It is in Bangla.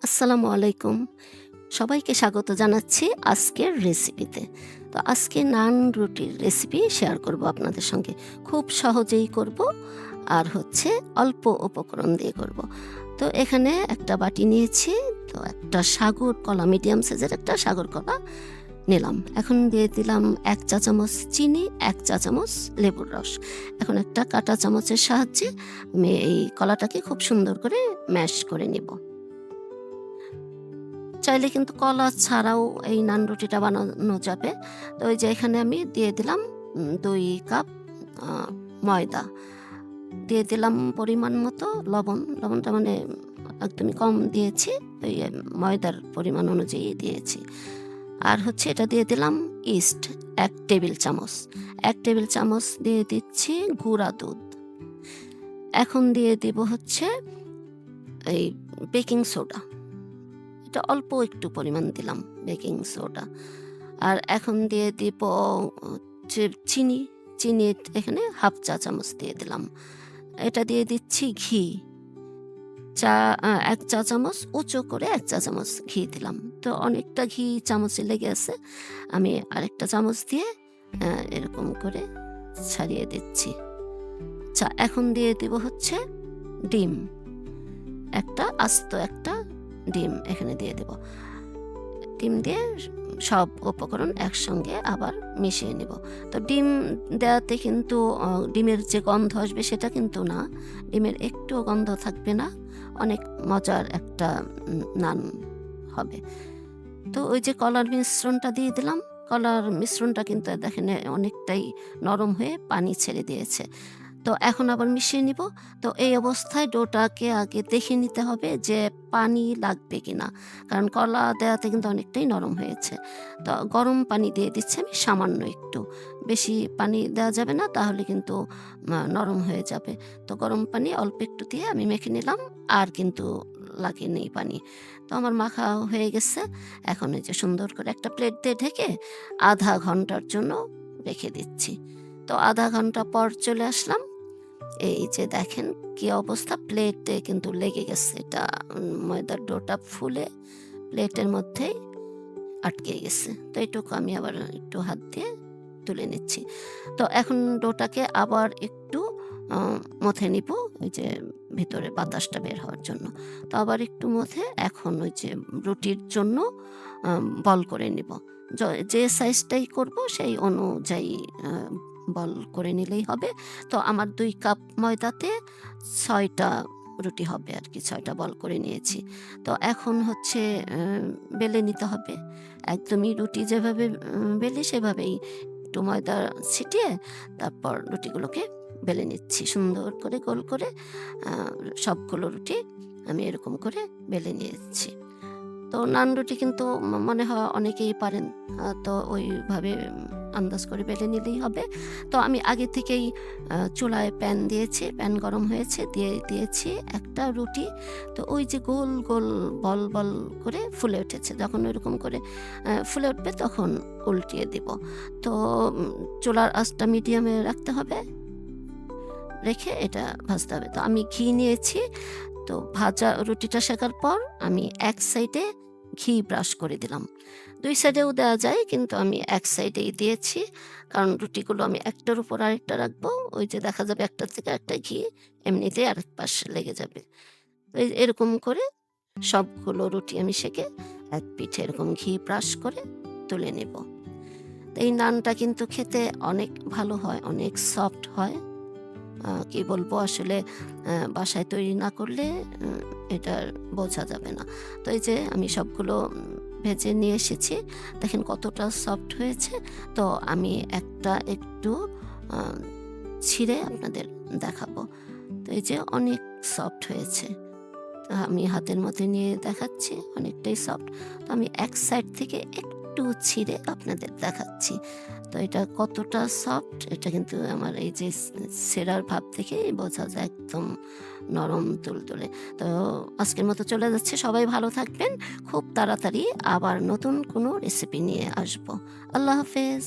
আসসালামু আলাইকুম। সবাইকে স্বাগত জানাচ্ছি আজকের রেসিপিতে। তো আজকে নান রুটির রেসিপি শেয়ার করব আপনাদের সঙ্গে। খুব সহজেই করব আর হচ্ছে অল্প উপকরণ দিয়ে করব। তো এখানে একটা বাটি নিয়েছি। তো একটা সাগর কলা, মিডিয়াম সাইজের একটা সাগর কলা নিলাম। এখন দিয়ে দিলাম ১ চা চামচ চিনি, ১ চা চামচ লেবুর রস। এখন একটা কাঁটা চামচের সাহায্যে আমি এই কলাটাকে খুব সুন্দর করে ম্যাশ করে নিব। চাইলে কিন্তু কলা ছাড়াও এই নান রুটিটা বানানো যাবে। তো ওই যে এখানে আমি দিয়ে দিলাম ২ কাপ আ ময়দা। দিয়ে দিলাম পরিমাণ মতো লবণ। লবণটা মানে একদমই কম দিয়েছি। ওই ময়দার পরিমাণ অনুযায়ী দিয়েছি। আর হচ্ছে এটা দিয়ে দিলাম ইস্ট ১ টেবিল চামচ। ১ টেবিল চামচ দিয়ে দিচ্ছি গুঁড়া দুধ। এখন দিয়ে দিব হচ্ছে এই বেকিং সোডা। এটা অল্প একটু পরিমাণ দিলাম বেকিং সোডা। আর এখন দিয়ে দিব হচ্ছে চিনি। চিনি এখানে 1/2 চা চামচ দিয়ে দিলাম। এটা দিয়ে দিচ্ছি ঘি। ১ চা চামচ উঁচু করে ১ চা চামচ ঘি দিলাম। তো অনেকটা ঘি চামচে লেগে আছে। আমি আরেকটা চামচ দিয়ে এরকম করে ছাড়িয়ে দিচ্ছি। আচ্ছা, এখন দিয়ে দিব হচ্ছে ডিম। আস্ত একটা ডিম এখানে দিয়ে দেব। ডিম দিয়ে সব উপকরণ একসঙ্গে আবার মিশিয়ে নেব। তো ডিম দেওয়াতে কিন্তু ডিমের যে গন্ধ আসবে সেটা কিন্তু না। ডিমের একটুও গন্ধ থাকবে না। অনেক মজার একটা নান হবে। তো ওই যে কলার মিশ্রণটা দিয়ে দিলাম। কলার মিশ্রণটা কিন্তু দেখেন অনেকটাই নরম হয়ে পানি ছেড়ে দিয়েছে। তো এখন আবার মিশিয়ে নিব। তো এই অবস্থায় ডোটাকে আগে দেখে নিতে হবে যে পানি লাগবে কিনা। কারণ কলা দেওয়াতে কিন্তু অনেকটাই নরম হয়েছে। তো গরম পানি দিয়ে দিচ্ছি আমি সামান্য একটু। বেশি পানি দেওয়া যাবে না, তাহলে কিন্তু নরম হয়ে যাবে। তো গরম পানি অল্প একটু দিয়ে আমি মেখে নিলাম। আর কিন্তু লাগেনি পানি। তো আমার মাখা হয়ে গেছে। এখন এই যে সুন্দর করে একটা প্লেট দিয়ে ঢেকে ০.৫ ঘন্টার জন্য রেখে দিচ্ছি। তো ০.৫ ঘন্টা পর চলে আসলাম। এই যে দেখেন কি অবস্থা, প্লেটে কিন্তু লেগে গেছে। এটা ময়দার ডোটা ফুলে প্লেটের মধ্যেই আটকে গেছে। তো এটুকু আমি আবার একটু হাত দিয়ে তুলে নিচ্ছি। তো এখন ডোটাকে আবার একটু আ মথে নিব, ওই যে ভিতরে বাতাসটা বের হওয়ার জন্য। তো আবার একটু মথে এখন ওই যে রুটির জন্য বল করে নিব। যে সাইজটাই করব সেই অনুযায়ী আ বল করে নিলেই হবে। তো আমার ২ কাপ ময়দাতে ৬ টা রুটি হবে আরকি। ৬ টা বল করে নিয়েছি। তো এখন হচ্ছে বেলে নিতে হবে। একদমই রুটি যেভাবে বেলি সেভাবেই একটু ময়দা ছিটিয়ে তারপর রুটিগুলোকে বেলে নিচ্ছি। সুন্দর করে গোল করে আ সবগুলো রুটি আমি এরকম করে বেলে নিয়েছি। তো নান রুটি কিন্তু মনে হয় অনেকেই পারেন। তো ওইভাবে আন্দাজ করে বেলে নিলেই হবে। তো আমি আগে থেকেই চুলায় প্যান দিয়েছি। প্যান গরম হয়েছে, দিয়ে দিয়েছি একটা রুটি। তো ওই যে গোল, গোল বল, বল করে ফুলে উঠেছে। যখন ওইরকম করে ফুলে উঠবে তখন উল্টিয়ে দিব। তো চুলার আঁচটা মিডিয়ামে রাখতে হবে। রেখে এটা ভাজতে হবে। তো আমি ঘি নিয়েছি। তো ভাজা রুটিটা সেকার পর আমি এক সাইডে ঘি ব্রাশ করে দিলাম। ২ সাইডেও দেওয়া যায়, কিন্তু আমি এক সাইডেই দিয়েছি। কারণ রুটিগুলো আমি একটার উপর আরেকটা রাখবো। ওই যে দেখা যাবে একটার থেকে আরেকটা ঘি এমনিতেই আরেক পাশ লেগে যাবে। তো এরকম করে সবগুলো রুটি আমি সেঁকে এক পিঠে এরকম ঘি ব্রাশ করে তুলে নেব। তো এই নানটা কিন্তু খেতে অনেক ভালো হয়, অনেক সফট হয়। কি বলবো আসলে, বাসায় তৈরি না করলে এটা বোঝা যাবে না। তো এই যে আমি সবগুলো ভেজে নিয়ে এসেছি। দেখেন কতটা সফট হয়েছে। তো আমি একটা একটু আ ছিঁড়ে আপনাদের দেখাবো। তো এই যে অনেক সফট হয়েছে। আমি হাতের মধ্যে নিয়ে দেখাচ্ছি, অনেকটাই সফট। তো আমি এক সাইড থেকে একটু ছিঁড়ে আপনাদের দেখাচ্ছি। তো এটা কতটা সফট, এটা কিন্তু আমার এই যে ছেঁড়ার ভাব থেকেই বোঝা যায়, একদম নরম তুলতুলে। তো আজকের মতো চলে যাচ্ছি। সবাই ভালো থাকবেন। খুব তাড়াতাড়ি আবার নতুন কোনো রেসিপি নিয়ে আসবো। আল্লাহ হাফেজ।